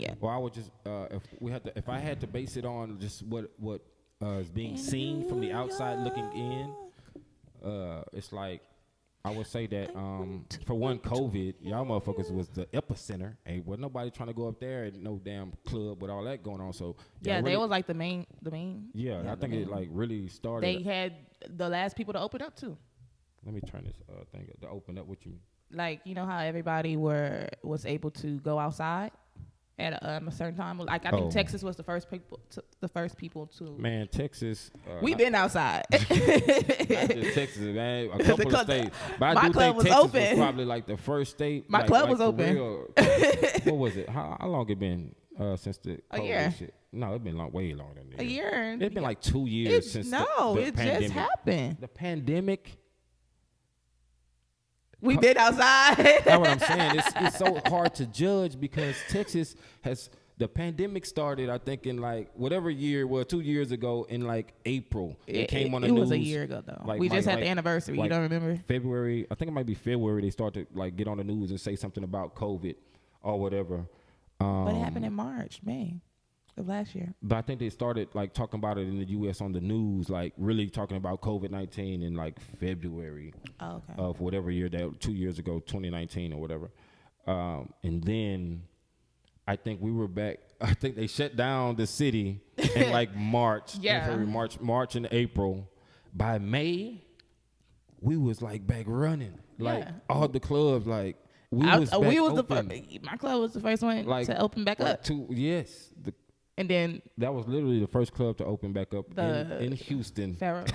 Yeah. Well, I would just if I had to base it on just what is being seen from the outside looking in, it's like I would say that for one, COVID, y'all motherfuckers was the epicenter. Ain't was nobody trying to go up there and no damn club with all that going on. So yeah, really, they was like the main. Yeah, I think it like really started. They had the last people to open up too. Let me turn this thing to open up. What you mean? Like, you know how everybody was able to go outside at a certain time. Like I think Texas was the first people to. Man, Texas. We been outside. Not just Texas, man. A couple of states. But I do think was Texas open. was probably like the first state. My club was open. What was it? How long it been since the COVID year. shit? No, it's been way longer than that. A year. It's been like 2 years since the pandemic. Just happened. The pandemic. We been outside. That's what I'm saying. It's so hard to judge because Texas has the pandemic started. I think in like whatever year, 2 years ago in like April. It came on the news. It was a year ago though. We just had the anniversary. You don't remember? February. I think it might be February. They started to like get on the news and say something about COVID or whatever. But it happened in May of last year. But I think they started like talking about it in the U.S. on the news, like really talking about COVID-19 in like February of whatever year that 2 years ago, 2019 or whatever. And then I think we were back. I think they shut down the city in like March. Yeah. March and April. By May, we was like back running. Like all the clubs, like my club was the first one to open back up. Yes. And then that was literally the first club to open back up in Houston. Pharaohs.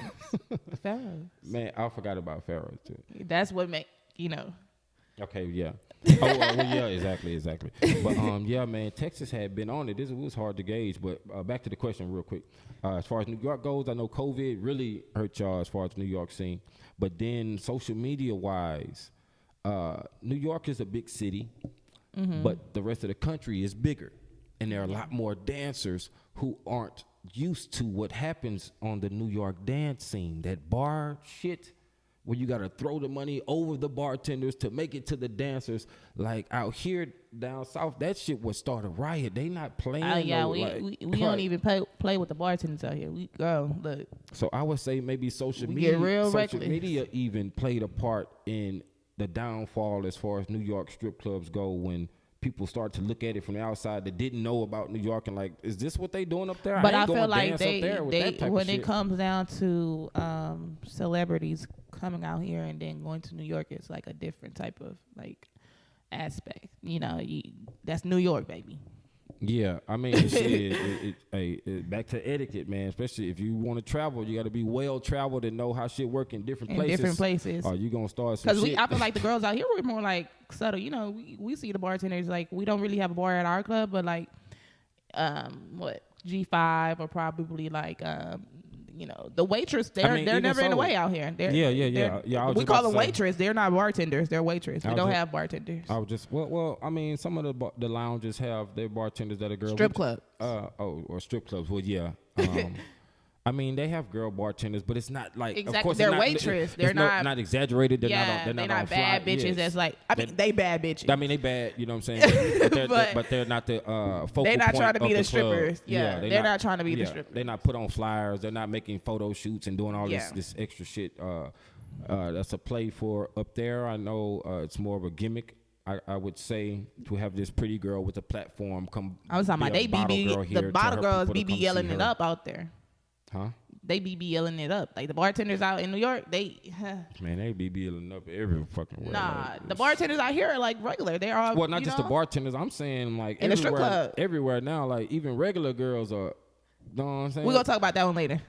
Pharaohs. Man, I forgot about Pharaohs too. That's what make Okay, yeah. Yeah, exactly. But yeah, man, Texas had been on it. It was hard to gauge. But back to the question real quick. As far as New York goes, I know COVID really hurt y'all as far as New York scene. But then social media wise, New York is a big city, but the rest of the country is bigger. And there are a lot more dancers who aren't used to what happens on the New York dance scene. That bar shit where you got to throw the money over the bartenders to make it to the dancers. Like out here down south, that shit would start a riot. They not playing. We don't even play with the bartenders out here. Look. So I would say maybe social media even played a part in the downfall as far as New York strip clubs go when people start to look at it from the outside that didn't know about New York and like, is this what they doing up there? But I feel like they when it comes down to celebrities coming out here and then going to New York, it's like a different type of like aspect. That's New York, baby. Yeah, I mean, back to etiquette, man. Especially if you want to travel, you got to be well traveled and know how shit work in different places. Or you gonna start some shit. I feel like the girls out here were more like subtle. We see the bartenders like we don't really have a bar at our club, but like, G5 or probably like the waitress. They're never in the way out here. Yeah. We call them waitress. They're not bartenders. They're waitress. We don't have bartenders. I was just I mean, some of the lounges have their bartenders that are girls. Strip club. Or strip clubs. Well, yeah. I mean, they have girl bartenders, but it's not like exactly. Of course, they're waitress. They're not exaggerated. They're not bad bitches. Yes. That's like they bad bitches. I mean, they bad. You know what I'm saying? but they're not the focal they're not point trying to be the the strippers. Club. Yeah, they're not trying to be the strippers. They're not put on flyers. They're not making photo shoots and doing all this extra shit. That's a play for up there. I know it's more of a gimmick. I would say to have this pretty girl with a platform come. I was talking about the bottle girls be yelling it up out there. Huh? They be yelling it up. Like the bartenders out in New York, they be yelling up every fucking way. Nah, the bartenders out here are like regular. They're all not just the bartenders. I'm saying like in the strip club. Everywhere now, like even regular girls are. You know what I'm saying? We're gonna talk about that one later.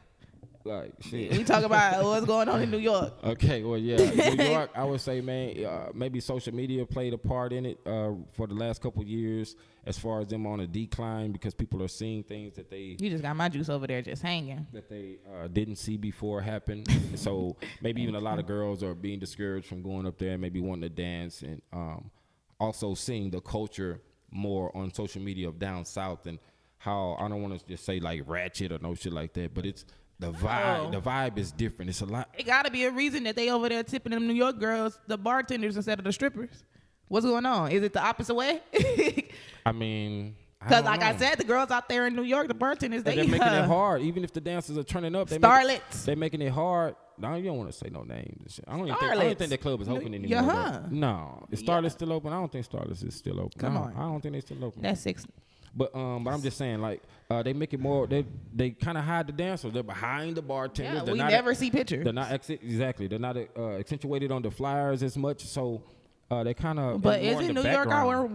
Like shit. We talk about what's going on in New York. Okay, well yeah, New York. I would say, man, maybe social media played a part in it for the last couple of years, as far as them on a decline because people are seeing things that they. You just got my juice over there just hanging. That they didn't see before happen. So maybe even a lot of girls are being discouraged from going up there and maybe wanting to dance and also seeing the culture more on social media of down south and how I don't want to just say like ratchet or no shit like that, but it's. The vibe is different. It's a lot. It gotta be a reason that they over there tipping them New York girls, the bartenders instead of the strippers. What's going on? Is it the opposite way? I mean, Because like I said, the girls out there in New York, the bartenders, they're making it hard. Even if the dancers are turning up, they're making it hard. No, you don't want to say no names and shit. I don't think that club is open anymore. No, is Starlet's still open? I don't think Starlet's is still open. Come on, I don't think they're still open. That's 6. But I'm just saying, like, they make it more. They kind of hide the dancers. They're behind the bartenders. Yeah, we never see pictures. They're not exactly. They're not accentuated on the flyers as much. So they kind of. But isn't New York our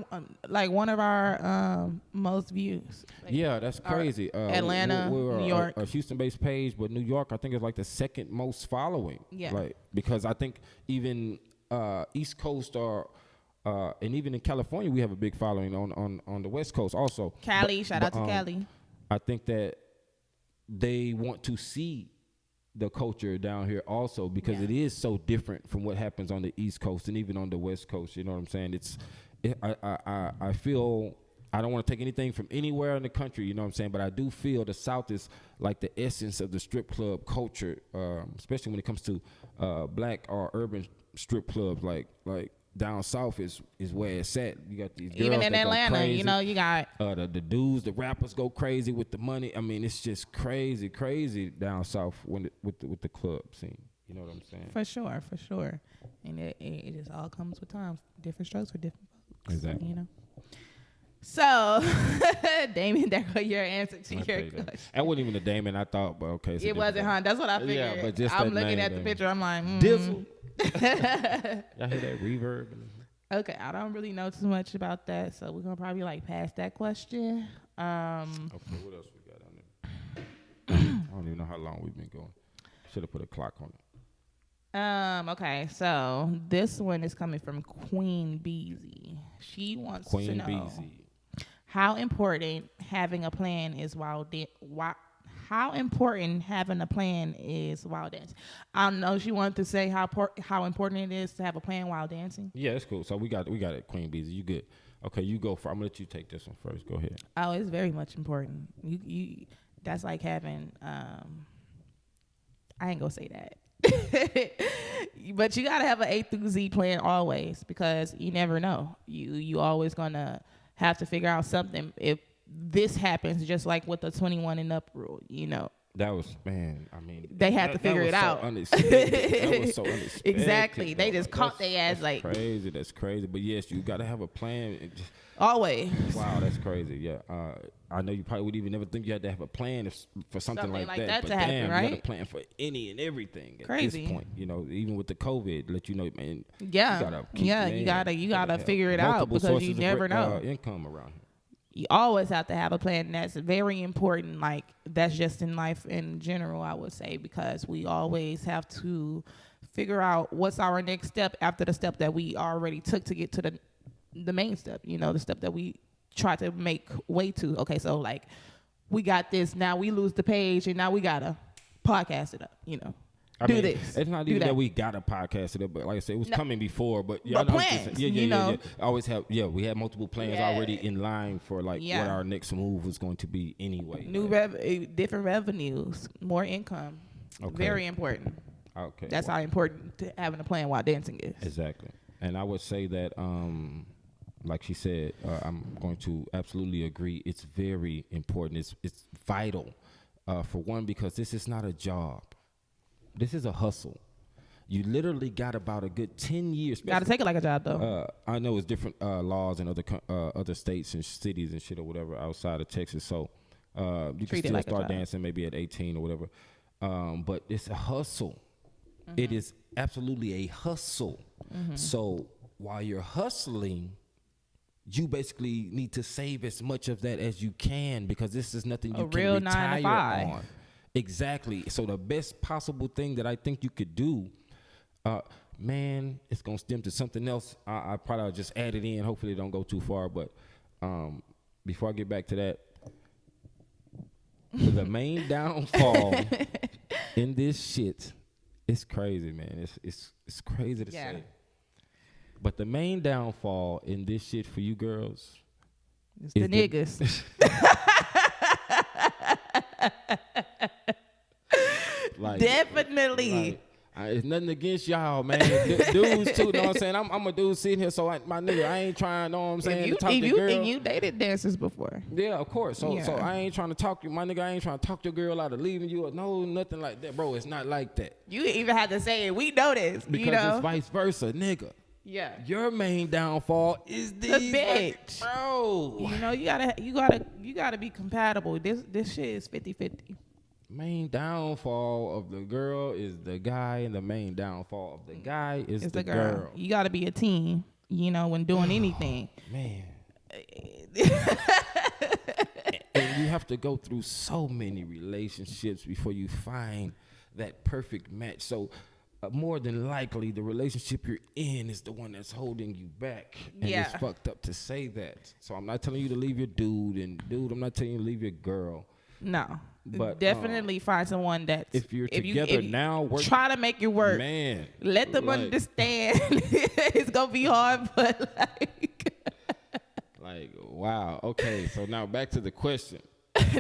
like one of our most views? Like, yeah, that's crazy. Atlanta, we're New York, a Houston-based page, but New York, I think, is like the second most following. Yeah, like because I think even East Coast or. And even in California, we have a big following on the West Coast also. Cali, shout out to Cali. I think that they want to see the culture down here also because it is so different from what happens on the East Coast and even on the West Coast. You know what I'm saying? I feel I don't want to take anything from anywhere in the country. You know what I'm saying? But I do feel the South is like the essence of the strip club culture, especially when it comes to black or urban strip clubs like. Down south is where it's at. You got these girls even in Atlanta, you know, you got the dudes, the rappers go crazy with the money. I mean, it's just crazy down south with the club scene. You know what I'm saying? For sure. And it just all comes with time. Different strokes for different folks. Exactly. You know. So, Damon, that was your answer to your question. That wasn't even a Damon, I thought, but okay. It wasn't, huh? That's what I figured. Yeah, but just I'm looking at the picture. I'm like, Dizzle. Y'all hear that reverb? Okay, I don't really know too much about that, so we're gonna probably like pass that question. Okay, what else we got on there? I don't even know how long we've been going. Should have put a clock on it. Okay, so this one is coming from Queen Beezy. She wants to know how important having a plan is how important having a plan is while dancing. I don't know. She wanted to say how important it is to have a plan while dancing. Yeah, that's cool. So we got it, Queen Beezy. You good? Okay, you go for. I'm gonna let you take this one first. Go ahead. Oh, it's very much important. You that's like having. I ain't gonna say that. But you gotta have an A through Z plan always because you never know. You always gonna have to figure out something if this happens, just like with the 21 and up rule, you know. That was, man, I mean. They had to figure it out. That was so unexpected. Exactly. They just caught their ass like. That's crazy. But yes, you got to have a plan. Always. Wow, that's crazy. Yeah. I know you probably would even never think you had to have a plan for something like that. But to happen, right? You got a plan for any and everything at this point. You know, even with the COVID, let you know, man. Yeah. You gotta figure it out because you never know. Income around here. You always have to have a plan, and that's very important. Like, that's just in life in general, I would say, because we always have to figure out what's our next step after the step that we already took to get to the main step, you know, the step that we try to make way to. Okay, so, like, we got this. Now we lose the page, and now we got to podcast it up, you know. I mean, this. It's not even that we got a podcast it up, but like I said, it was coming before. But yeah, plans. Yeah. Always have. Yeah, we had multiple plans already in line for like what our next move was going to be anyway. Different revenues, more income. Okay. Very important. Okay, that's how important having a plan while dancing is. Exactly, and I would say that, like she said, I'm going to absolutely agree. It's very important. It's vital, for one, because this is not a job. This is a hustle. You literally got about a good 10 years. Got to take it like a job, though. I know it's different laws in other states and cities and shit or whatever outside of Texas. So you can still start dancing maybe at 18 or whatever. But it's a hustle. Mm-hmm. It is absolutely a hustle. Mm-hmm. So while you're hustling, you basically need to save as much of that as you can because this is nothing you can retire on. Exactly. So the best possible thing that I think you could do, man, it's going to stem to something else. I probably just add it in. Hopefully it don't go too far. But before I get back to that, the main downfall in this shit, it's crazy, man. It's crazy to say. But the main downfall in this shit for you girls is the niggas. Like, definitely. Like, It's nothing against y'all, man. Dudes too, know what I'm saying? I'm a dude sitting here, so my nigga, I ain't trying, know what I'm saying, to talk to girl. And you dated dancers before. Yeah, of course. So I ain't trying to talk you, my nigga. I ain't trying to talk your girl out of leaving you. Or no, nothing like that, bro. It's not like that. You even had to say it. We know this. Because it's vice versa, nigga. Yeah. Your main downfall is the bitch, bro. You gotta be compatible. This shit is 50-50. Main downfall of the girl is the guy, and the main downfall of the guy is the girl. You gotta be a team, when doing anything. Man. And you have to go through so many relationships before you find that perfect match. So more than likely, the relationship you're in is the one that's holding you back. And it's fucked up to say that. So I'm not telling you to leave your dude. And dude, I'm not telling you to leave your girl. No. But definitely find someone that if you're together now, try to make it work. Man. Let them understand. It's going to be hard, but wow. Okay. So now back to the question.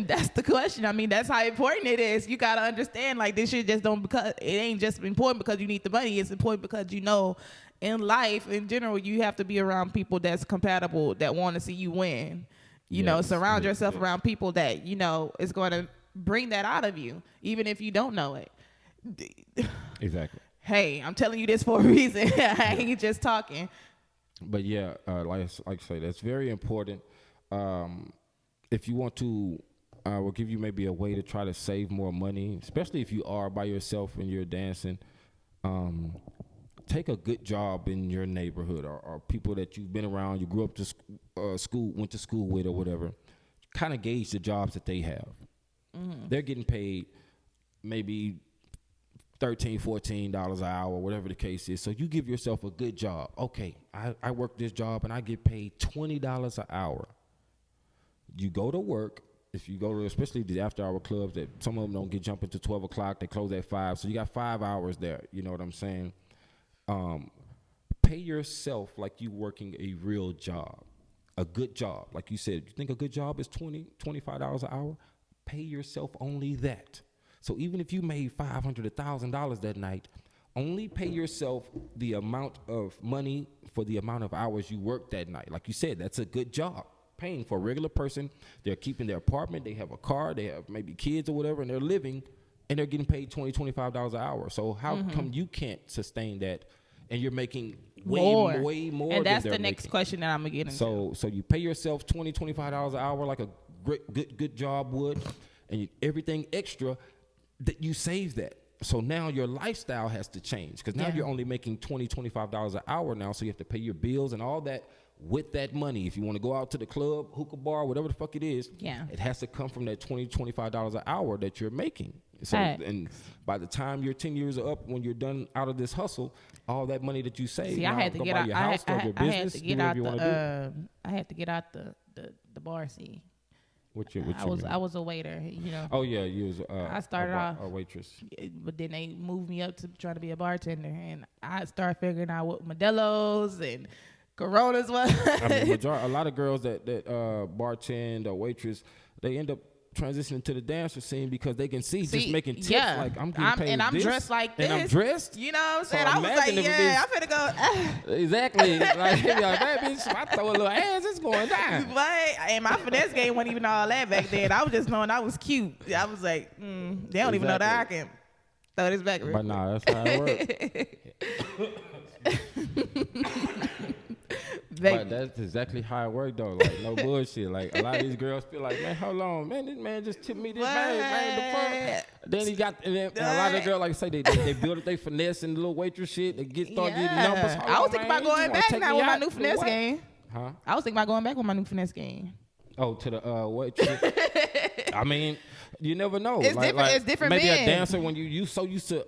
That's the question. I mean, that's how important it is. You got to understand, this shit just don't, because it ain't just important because you need the money. It's important because, in life, in general, you have to be around people that's compatible, that want to see you win. Surround yourself around people that, is going to bring that out of you, even if you don't know it. Exactly. Hey, I'm telling you this for a reason. I ain't just talking. But yeah, like I say, that's very important. If you want to, we'll give you maybe a way to try to save more money, especially if you are by yourself and you're dancing. Take a good job in your neighborhood or people that you've been around, you grew up to school, went to school with or whatever. Kind of gauge the jobs that they have. Mm-hmm. They're getting paid maybe $13, $14 an hour, whatever the case is. So you give yourself a good job. Okay, I work this job and I get paid $20 an hour. You go to work. If you go to, especially the after-hour clubs, that some of them don't get jumping to 12 o'clock. They close at 5. So you got 5 hours there. You know what I'm saying? Pay yourself like you working a real job, a good job. Like you said, you think a good job is $20, $25 an hour? Pay yourself only that. So even if you made $500, $1,000 that night, only pay yourself the amount of money for the amount of hours you worked that night. Like you said, that's a good job. Paying for a regular person, they're keeping their apartment, they have a car, they have maybe kids or whatever, and they're living, and they're getting paid $20, $25 an hour. So how come you can't sustain that, and you're making way more? And that's the next question that I'm gonna get into. So you pay yourself $20, $25 an hour like a good job would, and everything extra that you save that. So now your lifestyle has to change, because now you're only making $20, $25 an hour now, so you have to pay your bills and all that. With that money, if you want to go out to the club, hookah bar, whatever the fuck it is, it has to come from that $20, $25 an hour that you're making. So, and by the time your 10 years are up, when you're done out of this hustle, all that money that you save, I had to get out. I had to get out the bar scene. I was a waiter, Oh yeah, you was. I started off a waitress, but then they moved me up to trying to be a bartender, and I started figuring out what Modelo's and Coronas was. I mean, a lot of girls that bartend or waitress, they end up transitioning to the dancer scene because they can see just making tips like I'm getting paid and I'm this, dressed like this, and I'm dressed. You know what I'm saying? So I was like, I'm finna go. Exactly. Like, that bitch, I throw a little ass, it's going down. But and my finesse game wasn't even all that back then. I was just knowing I was cute. I was like, they don't even know that I can throw this back. But nah, that's how it works. But that's exactly how it worked though. Like no bullshit. Like a lot of these girls feel like, man, hold on, man, this man just tipped me this man, the fuck. Then he got, and a lot of girls, like I say, they build up their finesse and the little waitress shit. They start getting numbers. I was thinking about going back now with my new finesse game. Huh? I was thinking about going back with my new finesse game. Oh, to the waitress. I mean, you never know. It's different. It's different. Maybe men. A dancer when you so used to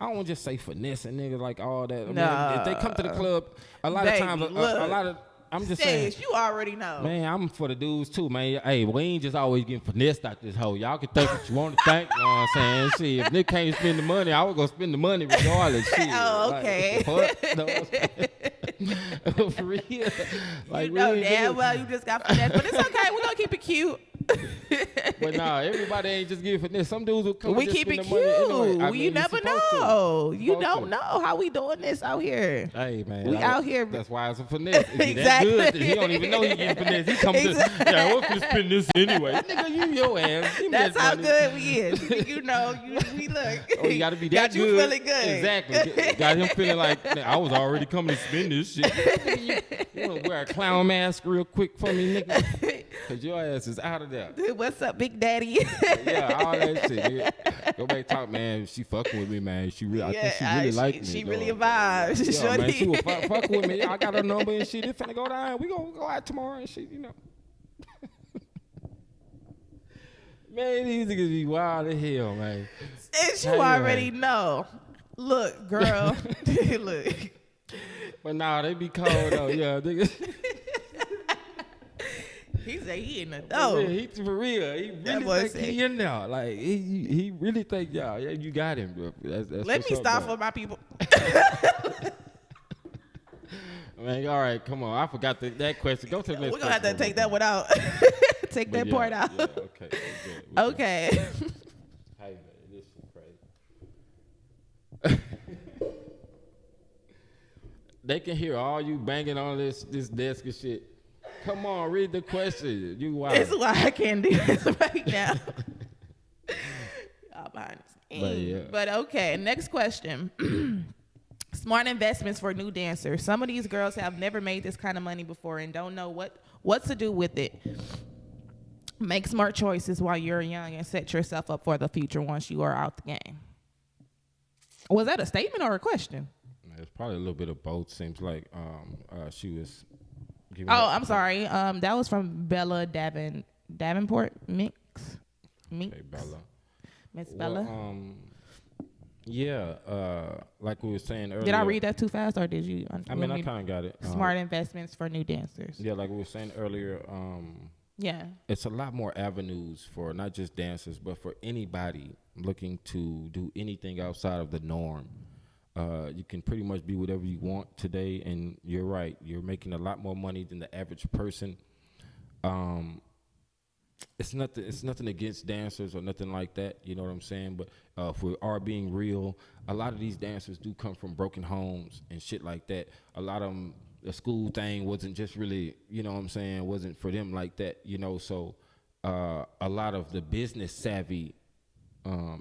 I don't want to just say finesse and niggas like all that. I mean, if they come to the club, a lot of times, a lot of, I'm just saying. You already know. Man, I'm for the dudes too, man. Hey, we ain't just always getting finessed out this hoe. Y'all can think what you want to think. You know what I'm saying? Shit, if Nick can't spend the money, I was going to spend the money regardless. Shit. Oh, okay. Like, for real. Like, you know damn well you just got finesse. But it's okay. We're going to keep it cute. But nah, everybody ain't just giving finesse. Some dudes will come. We keep it cute. Anyway. You never know. You don't know how we doing this out here. Hey man, we out here. That's why it's a finesse. Exactly. That good. He don't even know he getting finesse. He comes to, yeah, we're gonna spend this anyway. Nigga, you your ass. That's how good we is. You know, we look. Oh, you gotta be that good. Got you feeling good. Exactly. Got him feeling like I was already coming to spend this shit. You wanna wear a clown mask real quick for me, nigga? Cause your ass is out of there. What's up, Big Daddy? Yeah, all that shit. Yeah. Go back talk, man. She fucking with me, man. She really, I think she really like me. She really a vibe. Yeah, man, she was fuck with me. I got her number and shit. It's finna go down. We gonna go out tomorrow and shit, you know. Man, these niggas be wild as hell, man. And you already know. Look, girl. Look. But nah, they be cold though. Yeah, niggas. He say he in the dough. Yeah, he for real. He really think he in there. Like he really think y'all. Yeah, you got him, bro. That's Let me stop for my people. Man, all right, come on. I forgot that question. Go to the next. We're gonna have to take that one out. Take that part out. Yeah, okay. Okay. Hey man, this is crazy. They can hear all you banging on this desk and shit. Come on, read the question. You wild. That's why I can't do this right now. All behind the scenes. But okay, next question. Smart investments for new dancers. Some of these girls have never made this kind of money before and don't know what to do with it. Make smart choices while you're young and set yourself up for the future once you are out the game. Was that a statement or a question? It's probably a little bit of both. Seems like she was. I'm sorry. That was from Bella Davenport Minx. Okay, Bella. Miss Bella. Yeah. Like we were saying earlier. Did I read that too fast, or did you? I mean, I kind of got it. Smart investments for new dancers. Yeah, like we were saying earlier. Yeah. It's a lot more avenues for not just dancers, but for anybody looking to do anything outside of the norm. You can pretty much be whatever you want today, and you're right. You're making a lot more money than the average person. It's nothing against dancers or nothing like that. You know what I'm saying? But if we are being real, a lot of these dancers do come from broken homes and shit like that. A lot of them, the school thing wasn't just really, you know what I'm saying, wasn't for them like that. You know, so a lot of the business savvy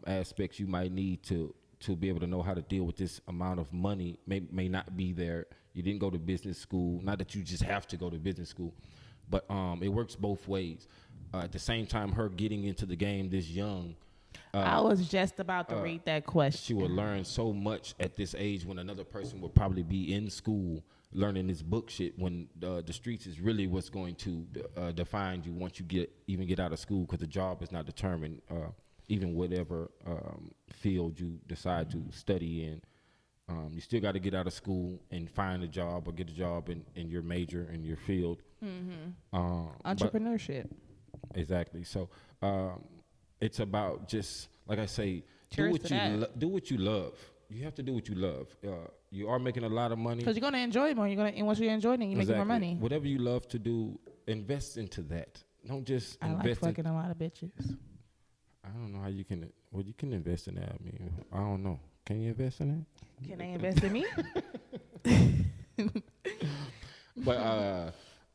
aspects you might need to be able to know how to deal with this amount of money may not be there. You didn't go to business school. Not that you just have to go to business school, but it works both ways. At the same time, her getting into the game this young. I was just about to read that question. She will learn so much at this age when another person would probably be in school learning this book shit when the streets is really what's going to define you once you get out of school, because the job is not determined. Even whatever field you decide to study in, you still got to get out of school and find a job or get a job in your major and your field. Entrepreneurship. Exactly. So it's about just, like I say, do what you love. You have to do what you love. You are making a lot of money because you're gonna enjoy it more. And once you enjoy it, you make more money. Whatever you love to do, invest into that. Don't just invest. I like fucking a lot of bitches. I don't know how you can. Well, you can invest in that. I mean, I don't know. Can you invest in that? Can they invest in me?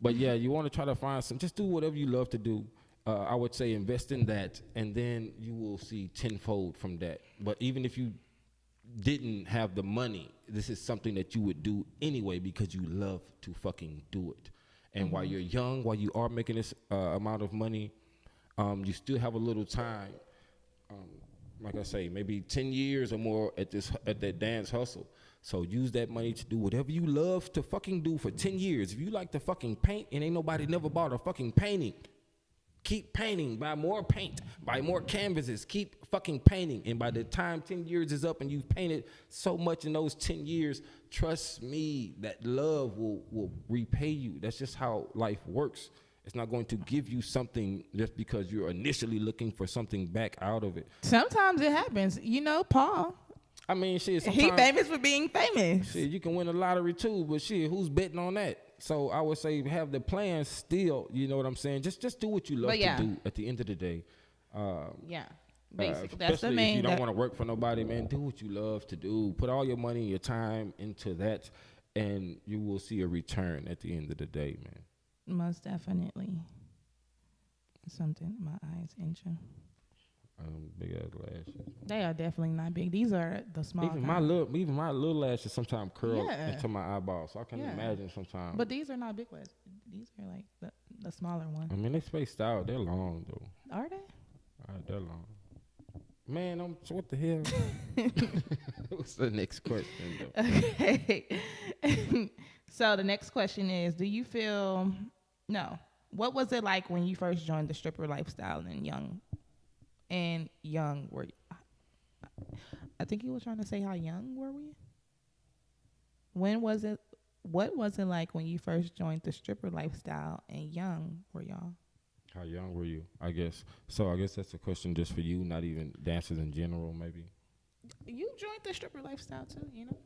But yeah, you want to try to find some. Just do whatever you love to do. I would say invest in that, and then you will see tenfold from that. But even if you didn't have the money, this is something that you would do anyway because you love to fucking do it. And while you're young, while you are making this amount of money, you still have a little time. Like I say, maybe 10 years or more at that dance hustle. So use that money to do whatever you love to fucking do for 10 years. If you like to fucking paint and ain't nobody never bought a fucking painting, keep painting. Buy more paint. Buy more canvases. Keep fucking painting. And by the time 10 years is up and you've painted so much in those 10 years, trust me, that love will repay you. That's just how life works. It's not going to give you something just because you're initially looking for something back out of it. Sometimes it happens. You know, Paul. I mean, shit. He famous for being famous. Shit, you can win a lottery too, but shit, who's betting on that? So I would say have the plan still. You know what I'm saying? Just do what you love to do. At the end of the day. Basically, that's the main. Especially if you don't want to work for nobody, man. Do what you love to do. Put all your money and your time into that, and you will see a return at the end of the day, man. Most definitely. Something my eyes inching. Big ass lashes. They are definitely not big. These are the small. Even my little lashes sometimes curl into my eyeballs, so I can imagine sometimes. But these are not big lashes. These are like the smaller ones. I mean, they spaced out. They're long though. Are they? They're long. Man, so what the hell? What's the next question though? Okay. So the next question is: what was it like when you first joined the stripper lifestyle and young? Were you? I think you were trying to say how young were we? When was it? What was it like when you first joined the stripper lifestyle and young were y'all? How young were you? I guess that's a question just for you, not even dancers in general, maybe. You joined the stripper lifestyle too, you know.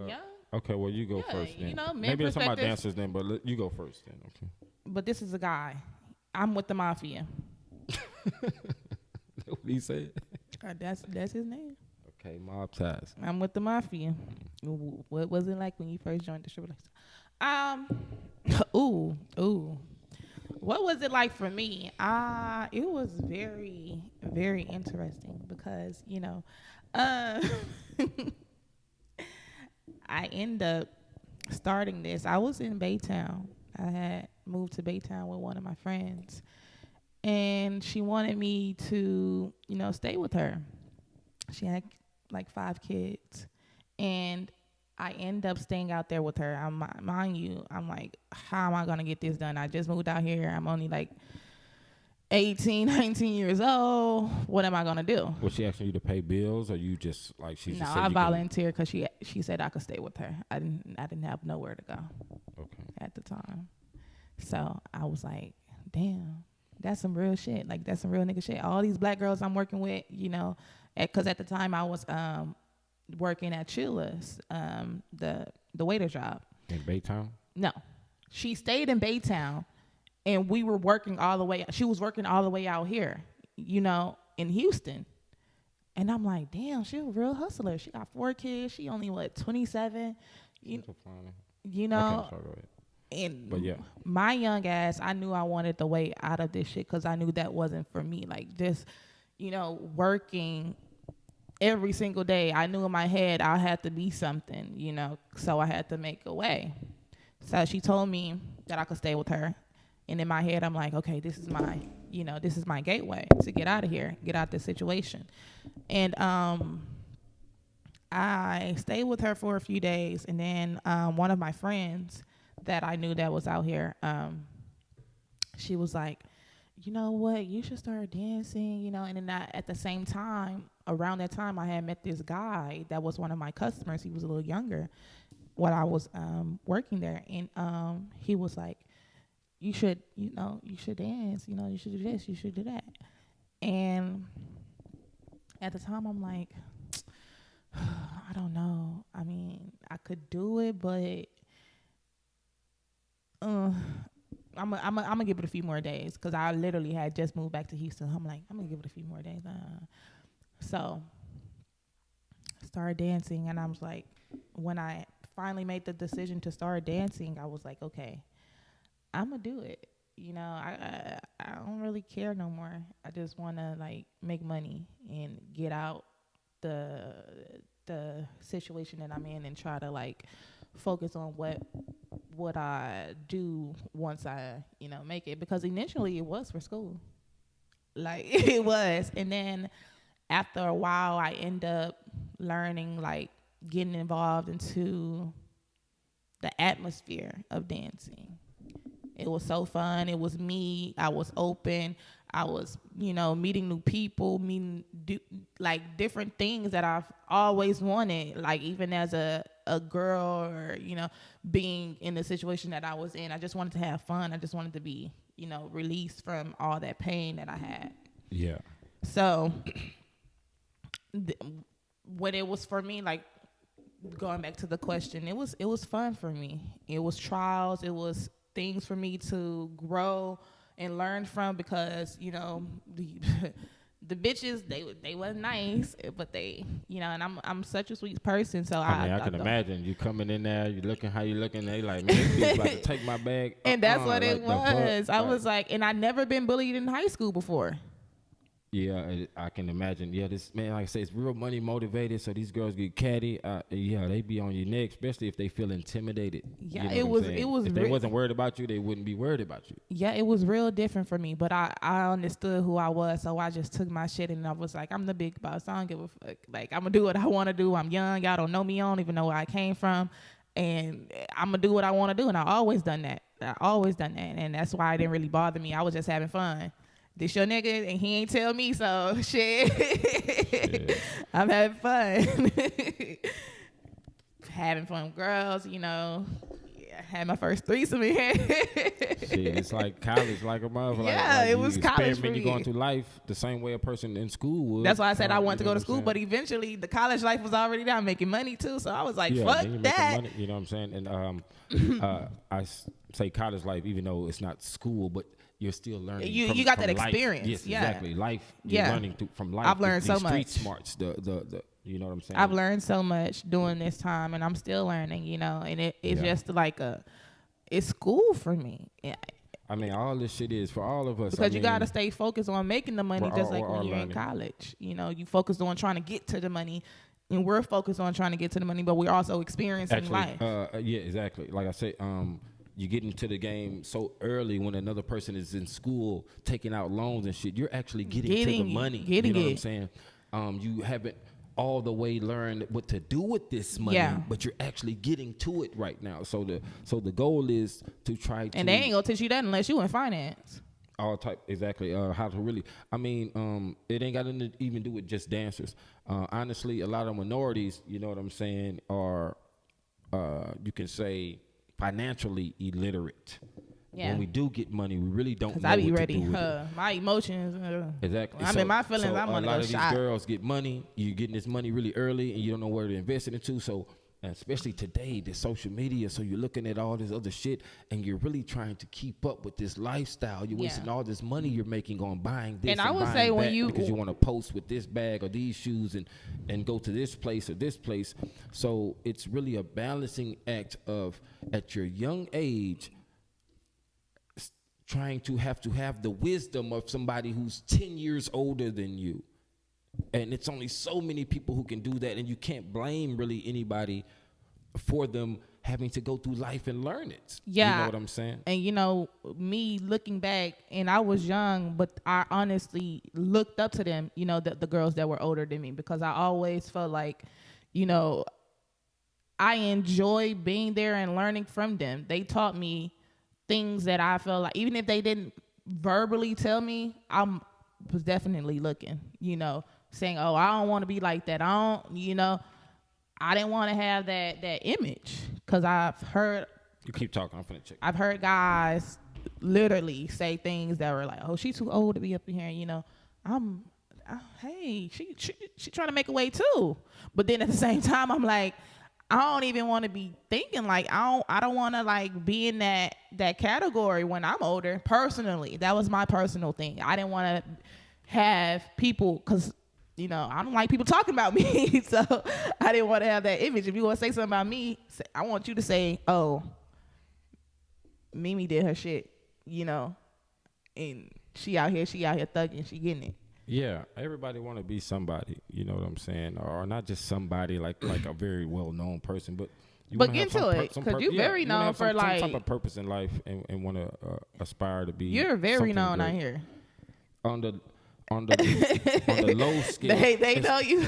Young. Okay, well you go first then. You know, maybe it's about dancers then, but you go first then. Okay. But this is a guy. I'm with the mafia. What he said? That's his name. Okay, mob ties. I'm with the mafia. What was it like when you first joined the stripper lifestyle? Ooh. What was it like for me? It was very, very interesting because, you know, I ended up starting this. I was in Baytown. I had moved to Baytown with one of my friends, and she wanted me to, you know, stay with her. She had like 5 kids, and I end up staying out there with her. Mind you, I'm like, how am I going to get this done? I just moved out here. I'm only like 18, 19 years old. What am I going to do? Was she asking you to pay bills, or you just like she just said I volunteered because she said I could stay with her. I didn't have nowhere to go at the time. So I was like, damn, that's some real shit. Like, that's some real nigga shit. All these black girls I'm working with, you know, because at the time I was working at Chilla's, the waiter job. In Baytown? No. She stayed in Baytown, and we were working all the way. She was working all the way out here, you know, in Houston. And I'm like, damn, she a real hustler. She got 4 kids. She only, 27? You know? Okay, and but yeah, my young ass, I knew I wanted the way out of this shit because I knew that wasn't for me. Like, just, you know, working every single day, I knew in my head I had to be something, you know, so I had to make a way. So she told me that I could stay with her. And in my head, I'm like, okay, this is my gateway to get out of here, get out this situation. And I stayed with her for a few days. And then one of my friends that I knew that was out here, she was like, you know what, you should start dancing, you know. And then at the same time, around that time, I had met this guy that was one of my customers. He was a little younger when I was working there. And he was like, you should dance, you know, you should do this, you should do that. And at the time, I'm like, I don't know. I mean, I could do it, but I'm gonna give it a few more days because I literally had just moved back to Houston. I'm like, I'm gonna give it a few more days. So started dancing, and I was like, when I finally made the decision to start dancing, I was like, okay, I'm gonna do it. You know, I don't really care no more. I just want to like make money and get out the situation that I'm in and try to like focus on what I do once I, you know, make it, because initially it was for school. Like it was. And then after a while I end up learning, like getting involved into the atmosphere of dancing. It was so fun. It was me. I was open. I was, you know, meeting new people, like different things that I've always wanted, like even as a girl, or, you know, being in the situation that I was in. I just wanted to have fun. I just wanted to be, you know, released from all that pain that I had. Yeah. So when it was for me, like going back to the question, it was fun for me. It was trials. It was things for me to grow and learn from, because the bitches, they wasn't nice, but they, and I'm such a sweet person, so I can imagine you coming in there, you looking how you looking, they like, man, this bitch about to take my bag, and that's what it was. I was like, and I never been bullied in high school before. Yeah, I can imagine. Yeah, this man, like I say, it's real money motivated. So these girls get catty. Yeah, they be on your neck, especially if they feel intimidated. Yeah, it was. If they wasn't worried about you, they wouldn't be worried about you. Yeah, it was real different for me. But I understood who I was, so I just took my shit and I was like, I'm the big boss. I don't give a fuck. Like, I'm gonna do what I want to do. I'm young. Y'all don't know me. I don't even know where I came from, and I'm gonna do what I want to do. And I always done that. And that's why it didn't really bother me. I was just having fun. This your nigga, and he ain't tell me, so shit. Yeah. I'm having fun. Having fun with girls, Yeah, I had my first threesome in here. Shit, it's like college, like a motherfucker. Yeah, it was college for me. You're going through life the same way a person in school would. That's why I said I wanted to go to school, but eventually the college life was already down, making money too. So I was like, fuck that. Money, you know what I'm saying? And I say college life, even though it's not school, but you're still learning. You got that life. experience. Yes, yeah. Exactly. Life. You're learning from life. I've learned so much. Street smarts. The you know what I'm saying? I've learned so much during this time, and I'm still learning. And it's just like it's school for me. Yeah. I mean, all this shit is for all of us. Because you got to stay focused on making the money, just like when you're in college. You focused on trying to get to the money. And we're focused on trying to get to the money, but we're also experiencing life. Yeah, exactly. Like I said, you get into the game so early when another person is in school taking out loans and shit. You're actually getting to the money. You know what I'm saying? You haven't all the way learned what to do with this money, but you're actually getting to it right now. So the goal is to try to. And they ain't gonna teach you that unless you in finance. Exactly. How to really. I mean, it ain't got nothing to even do with just dancers. Honestly, a lot of minorities, you know what I'm saying, are you can say financially illiterate. Yeah. When we do get money, we really don't know what to do with it. My emotions. Exactly. I'm in my feelings. I'm gonna go shot. A lot of these girls get money. You're getting this money really early, and you don't know where to invest it into. So, especially today, the social media. So you're looking at all this other shit, and you're really trying to keep up with this lifestyle. You're wasting all this money you're making on buying this and I would say when because you want to post with this bag or these shoes and go to this place or this place. So it's really a balancing act of at your young age trying to have the wisdom of somebody who's 10 years older than you. And it's only so many people who can do that, and you can't blame really anybody for them having to go through life and learn it. Yeah. You know what I'm saying? And, me looking back, and I was young, but I honestly looked up to them, the girls that were older than me, because I always felt like, I enjoy being there and learning from them. They taught me things that I felt like, even if they didn't verbally tell me, I was definitely looking, saying, oh, I don't want to be like that. I didn't want to have that image, because I've heard. You keep talking. I'm finna check. I've heard guys literally say things that were like, oh, she's too old to be up in here. Hey, she trying to make a way too. But then at the same time, I'm like, I don't even want to be thinking like, I don't want to like be in that category when I'm older. Personally, that was my personal thing. I didn't want to have people, because I don't like people talking about me. So I didn't want to have that image. If you want to say something about me, I want you to say, oh, Mimi did her shit, and she out here thugging, she getting it. Yeah, everybody want to be somebody, you know what I'm saying, or not just somebody like a very well known person, but get into it, because you're very known for some type of purpose in life and want to aspire to be. You're very known out here. On the low scale, they know you.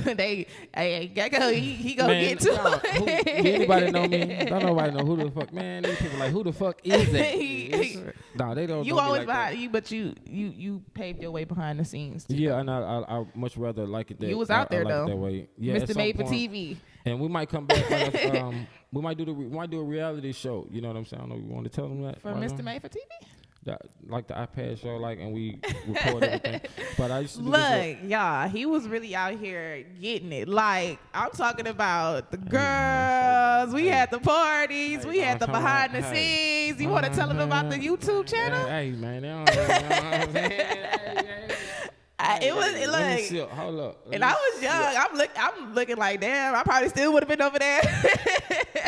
Gecko, he gonna get to it. Anybody know me? Don't nobody know who the fuck. Man, these people like, who the fuck is that? No, they don't. You know always like behind you, but you paved your way behind the scenes too. Yeah, and I much rather like it that you was out there though. That way. Yeah, Mr. Made for TV. And we might come back. We might do a reality show. You know what I'm saying? I don't know if you want to tell them that for Mr. Made for TV. like the iPad show, like, and we record everything. But I used to do look, y'all, he was really out here getting it. Like, I'm talking about the girls. We had the parties. We had the behind the scenes. You want to tell them about the YouTube channel? Hey, man, they don't know what I'm saying. It was like, hold up. And I was young. I'm looking like, damn, I probably still would have been over there.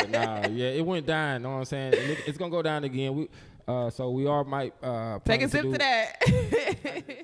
Nah, yeah, it went down. Know what I'm saying? It's gonna go down again. So we all might take a sip to that.